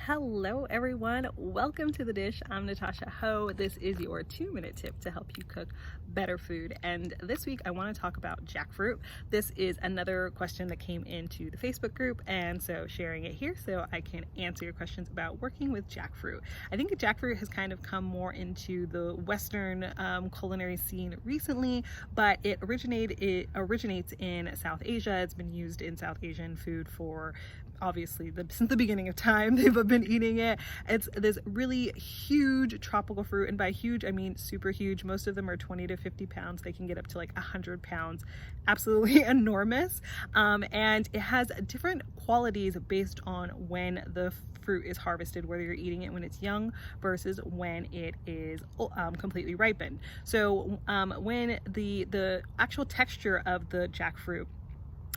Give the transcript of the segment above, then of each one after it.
Hello everyone, welcome to The Dish. I'm Natasha Ho. This is your 2-minute tip to help you cook better food. And this week I want to talk about jackfruit. This is another question that came into the Facebook group, and so sharing it here so I can answer your questions about working with jackfruit. I think jackfruit has kind of come more into the Western culinary scene recently, but it originates in South Asia. It's been used in South Asian food for obviously since the beginning of time. They've been eating it. It's this really huge tropical fruit, and by huge I mean super huge. Most of them are 20 to 50 pounds. They can get up to like 100 pounds. Absolutely enormous. And it has different qualities based on when the fruit is harvested, whether you're eating it when it's young versus when it is completely ripened. So when the actual texture of the jackfruit,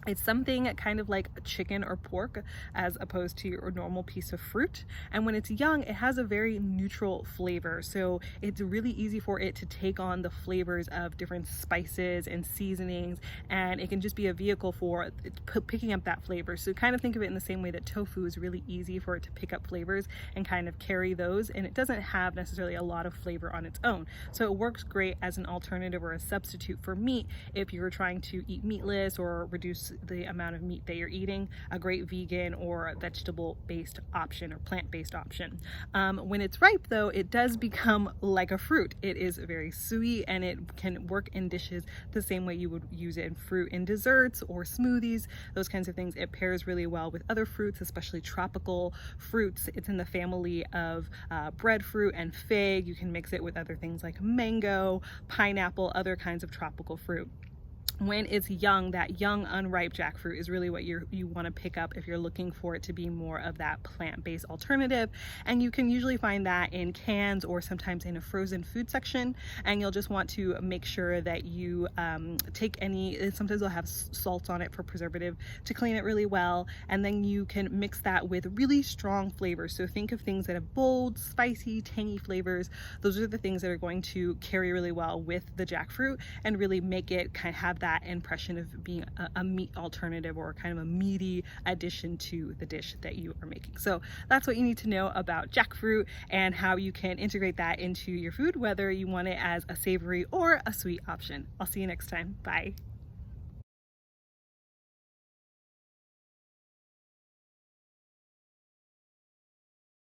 it's something kind of like chicken or pork as opposed to your normal piece of fruit. And when it's young, it has a very neutral flavor. So it's really easy for it to take on the flavors of different spices and seasonings. And it can just be a vehicle for picking up that flavor. So kind of think of it in the same way that tofu is really easy for it to pick up flavors and kind of carry those. And it doesn't have necessarily a lot of flavor on its own. So it works great as an alternative or a substitute for meat if you're trying to eat meatless or reduce the amount of meat that you're eating. A great vegan or vegetable based option or plant-based option. When it's ripe though, it does become like a fruit. It is very sweet and it can work in dishes the same way you would use it in fruit in desserts or smoothies, those kinds of things. It pairs really well with other fruits, especially tropical fruits. It's in the family of breadfruit and fig. You can mix it with other things like mango, pineapple, other kinds of tropical fruit. When it's young, that young unripe jackfruit is really what you want to pick up if you're looking for it to be more of that plant-based alternative. And you can usually find that in cans or sometimes in a frozen food section. And you'll just want to make sure that you take sometimes they'll have salt on it for preservative to clean it really well. And then you can mix that with really strong flavors. So think of things that have bold, spicy, tangy flavors. Those are the things that are going to carry really well with the jackfruit and really make it kind of have that impression of being a meat alternative or kind of a meaty addition to the dish that you are making. So that's what you need to know about jackfruit and how you can integrate that into your food, whether you want it as a savory or a sweet option. I'll see you next time. Bye.